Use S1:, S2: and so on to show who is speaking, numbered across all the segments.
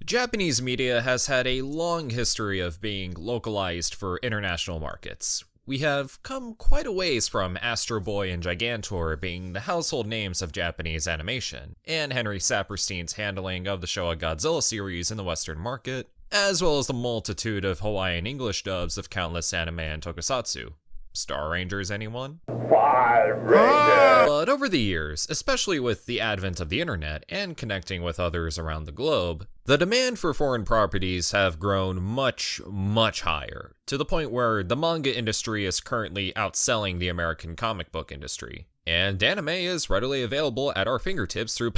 S1: Japanese media has had a long history of being localized for international markets. We have come quite a ways from Astro Boy and Gigantor being the household names of Japanese animation, and Henry Saperstein's handling of the Showa Godzilla series in the Western market, as well as the multitude of Hawaiian English dubs of countless anime and tokusatsu. Star Rangers, anyone? But over the years, especially with the advent of the internet and connecting with others around the globe, the demand for foreign properties have grown much higher, to the point where the manga industry is currently outselling the American comic book industry. And anime is readily available at our fingertips through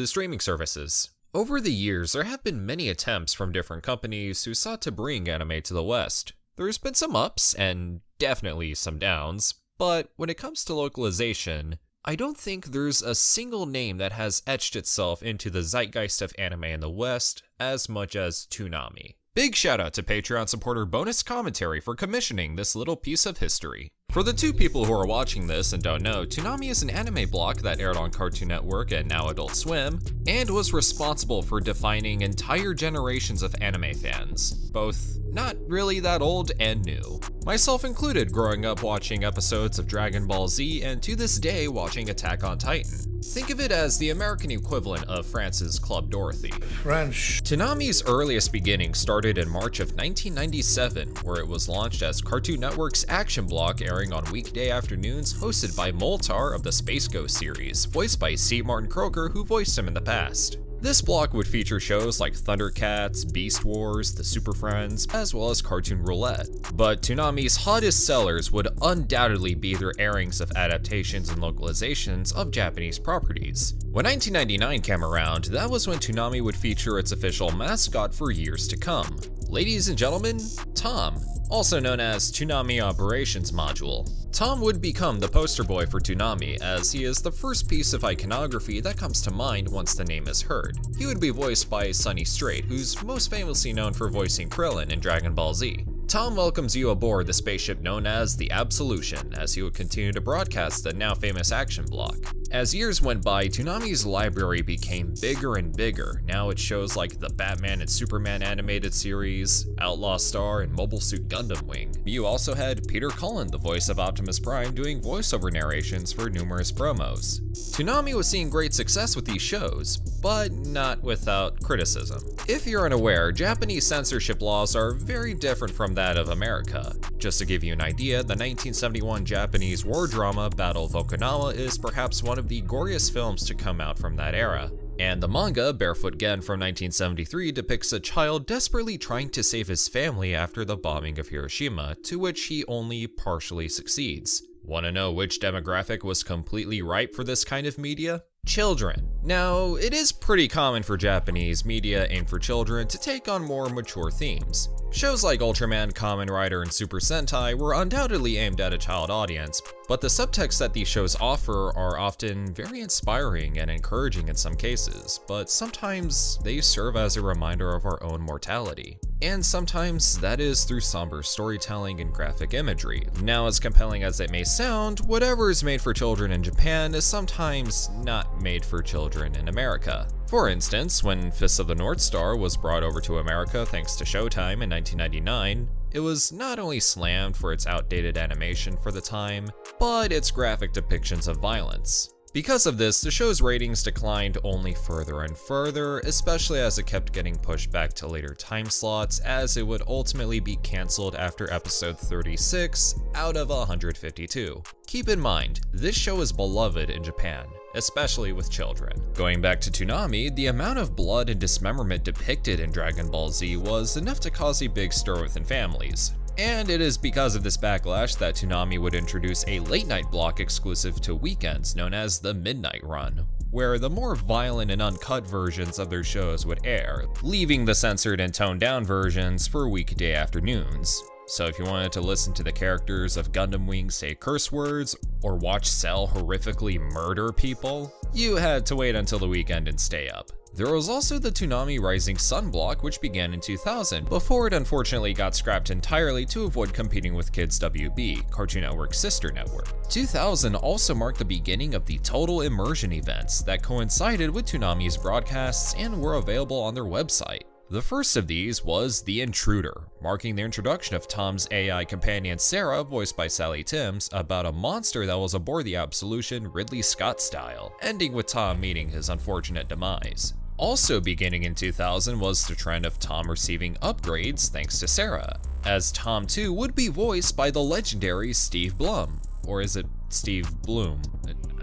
S1: streaming services. Over the years, there have been many attempts from different companies who sought to bring anime to the West. There's been some ups and definitely some downs, but when it comes to localization, I don't think there's a single name that has etched itself into the zeitgeist of anime in the West as much as Toonami. Big shout out to Patreon supporter Bonus Commentary for commissioning this little piece of history. For the two people who are watching this and don't know, Toonami is an anime block that aired on Cartoon Network and now Adult Swim, and was responsible for defining entire generations of anime fans, both not really that old and new. Myself included, growing up watching episodes of Dragon Ball Z and to this day watching Attack on Titan. Think of it as the American equivalent of France's Club Dorothy.
S2: French.
S1: Toonami's earliest beginnings started in March of 1997, where it was launched as Cartoon Network's action block airing on weekday afternoons, hosted by Moltar of the Space Ghost series, voiced by C. Martin Croker, who voiced him in the past. This block would feature shows like Thundercats, Beast Wars, The Super Friends, as well as Cartoon Roulette. But Toonami's hottest sellers would undoubtedly be their airings of adaptations and localizations of Japanese properties. When 1999 came around, that was when Toonami would feature its official mascot for years to come. Ladies and gentlemen, Tom, also known as Toonami Operations Module. Tom would become the poster boy for Toonami, as he is the first piece of iconography that comes to mind once the name is heard. He would be voiced by Sonny Strait, who's most famously known for voicing Krillin in Dragon Ball Z. Tom welcomes you aboard the spaceship known as the Absolution, as he would continue to broadcast the now famous action block. As years went by, Toonami's library became bigger and bigger. Now it shows like the Batman and Superman animated series, Outlaw Star, and Mobile Suit Gundam Wing. You also had Peter Cullen, the voice of Optimus Prime, doing voiceover narrations for numerous promos. Toonami was seeing great success with these shows, but not without criticism. If you're unaware, Japanese censorship laws are very different from that of America. Just to give you an idea, the 1971 Japanese war drama Battle of Okinawa is perhaps one of the goriest films to come out from that era. And the manga Barefoot Gen from 1973 depicts a child desperately trying to save his family after the bombing of Hiroshima, to which he only partially succeeds. Want to know which demographic was completely ripe for this kind of media? Children. Now, it is pretty common for Japanese media aimed for children to take on more mature themes. Shows like Ultraman, Kamen Rider, and Super Sentai were undoubtedly aimed at a child audience, but the subtexts that these shows offer are often very inspiring and encouraging in some cases, but sometimes they serve as a reminder of our own mortality. And sometimes that is through somber storytelling and graphic imagery. Now, as compelling as it may sound, whatever is made for children in Japan is sometimes not made for children in America. For instance, when Fists of the North Star was brought over to America thanks to Showtime in 1999, it was not only slammed for its outdated animation for the time, but its graphic depictions of violence. Because of this, the show's ratings declined only further and further, especially as it kept getting pushed back to later time slots, as it would ultimately be cancelled after episode 36 out of 152. Keep in mind, this show is beloved in Japan, especially with children. Going back to Toonami, the amount of blood and dismemberment depicted in Dragon Ball Z was enough to cause a big stir within families. And it is because of this backlash that Toonami would introduce a late-night block exclusive to weekends known as the Midnight Run, where the more violent and uncut versions of their shows would air, leaving the censored and toned-down versions for weekday afternoons. So if you wanted to listen to the characters of Gundam Wing say curse words, or watch Cell horrifically murder people, you had to wait until the weekend and stay up. There was also the Toonami Rising Sun block, which began in 2000, before it unfortunately got scrapped entirely to avoid competing with Kids WB, Cartoon Network's sister network. 2000 also marked the beginning of the Total Immersion events that coincided with Toonami's broadcasts and were available on their website. The first of these was The Intruder, marking the introduction of Tom's AI companion Sarah, voiced by Sally Timms, about a monster that was aboard the Absolution Ridley Scott style, ending with Tom meeting his unfortunate demise. Also beginning in 2000 was the trend of Tom receiving upgrades thanks to Sarah, as Tom 2 would be voiced by the legendary Steve Blum, or is it Steve Bloom?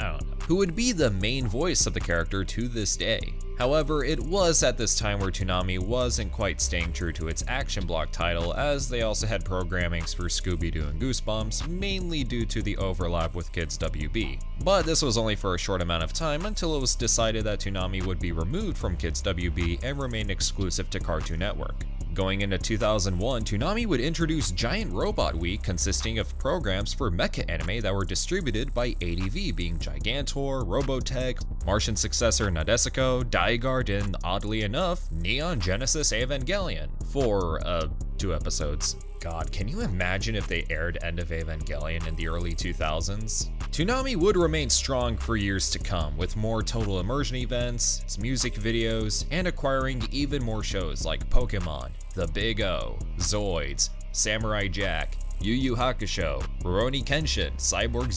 S1: I don't know, who would be the main voice of the character to this day. However, it was at this time where Toonami wasn't quite staying true to its action block title, as they also had programmings for Scooby-Doo and Goosebumps, mainly due to the overlap with Kids WB. But this was only for a short amount of time until it was decided that Toonami would be removed from Kids WB and remain exclusive to Cartoon Network. Going into 2001, Toonami would introduce Giant Robot Week, consisting of programs for mecha anime that were distributed by ADV, being Gigantor, Robotech, Martian successor Nadesico, Daiguard, and oddly enough, Neon Genesis Evangelion, for 2 episodes. God, can you imagine if they aired End of Evangelion in the early 2000s? Toonami would remain strong for years to come, with more Total Immersion events, its music videos, and acquiring even more shows like Pokemon, The Big O, Zoids, Samurai Jack, Yu Yu Hakusho, Rurouni Kenshin, Cyborg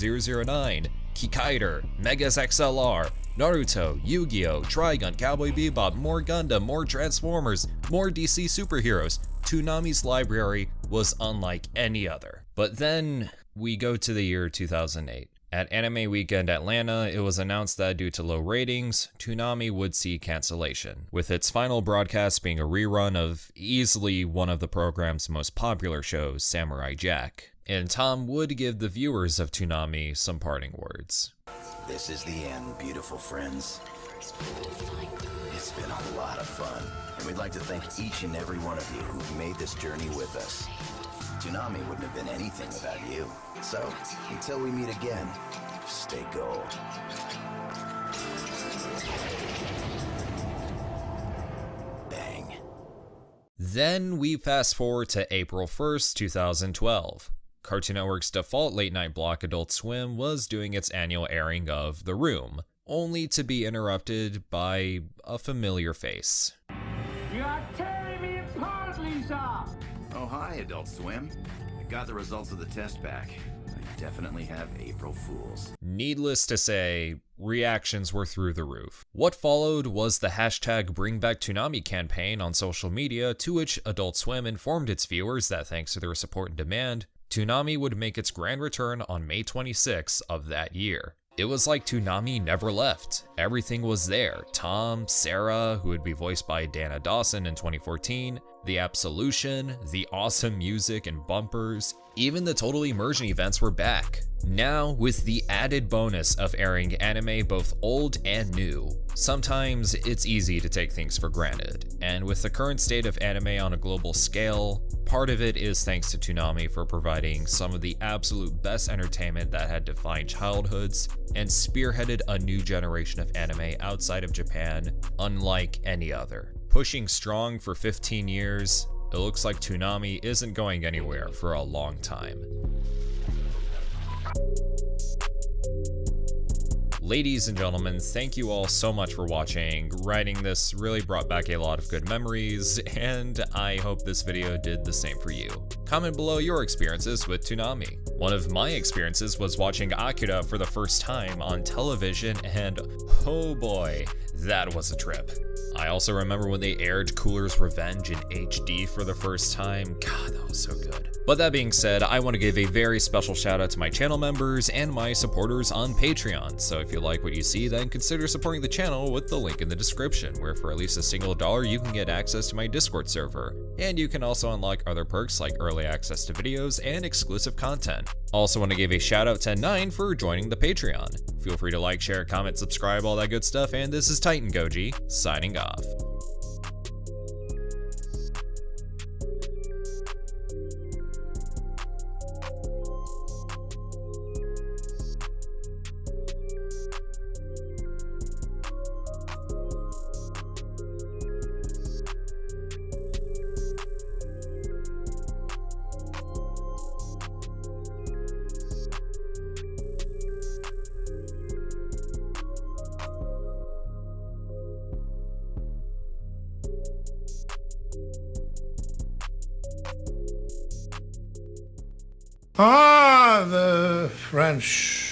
S1: 009, Kikaider, Megas XLR, Naruto, Yu-Gi-Oh!, Trigun, Cowboy Bebop, more Gundam, more Transformers, more DC superheroes. Toonami's library was unlike any other. But then we go to the year 2008. At Anime Weekend Atlanta, it was announced that due to low ratings, Toonami would see cancellation, with its final broadcast being a rerun of easily one of the program's most popular shows, Samurai Jack. And Tom would give the viewers of Toonami some parting words.
S2: This is the end, beautiful friends. It's been a lot of fun, and we'd like to thank each and every one of you who've made this journey with us. Toonami wouldn't have been anything without you. So, until we meet again, stay gold. Bang.
S1: Then we fast forward to April 1st, 2012. Cartoon Network's default late-night block Adult Swim was doing its annual airing of The Room, only to be interrupted by a familiar face.
S3: You are tearing me apart, Lisa!
S2: Oh, hi, Adult Swim. I got the results of the test back. I definitely have April Fools.
S1: Needless to say, reactions were through the roof. What followed was the hashtag #BringBackToonami campaign on social media, to which Adult Swim informed its viewers that thanks to their support and demand, Toonami would make its grand return on May 26 of that year. It was like Toonami never left. Everything was there. Tom, Sarah, who would be voiced by Dana Dawson in 2014, the Absolution, the awesome music and bumpers, even the Total Immersion events were back. Now, with the added bonus of airing anime both old and new. Sometimes it's easy to take things for granted, and with the current state of anime on a global scale, part of it is thanks to Toonami for providing some of the absolute best entertainment that had defined childhoods and spearheaded a new generation of anime outside of Japan, unlike any other. Pushing strong for 15 years, it looks like Toonami isn't going anywhere for a long time. Ladies and gentlemen, thank you all so much for watching. Writing this really brought back a lot of good memories, and I hope this video did the same for you. Comment below your experiences with Toonami. One of my experiences was watching Akira for the first time on television, and oh boy, that was a trip. I also remember when they aired Cooler's Revenge in HD for the first time. God, that was so good. But that being said, I want to give a very special shout out to my channel members and my supporters on Patreon. So if you like what you see, then consider supporting the channel with the link in the description, where for at least a single $1 you can get access to my Discord server. And you can also unlock other perks like early access to videos and exclusive content. Also want to give a shout out to 9 for joining the Patreon. Feel free to like, share, comment, subscribe, all that good stuff, and this is TitanGoji, signing off.
S4: Ah, the French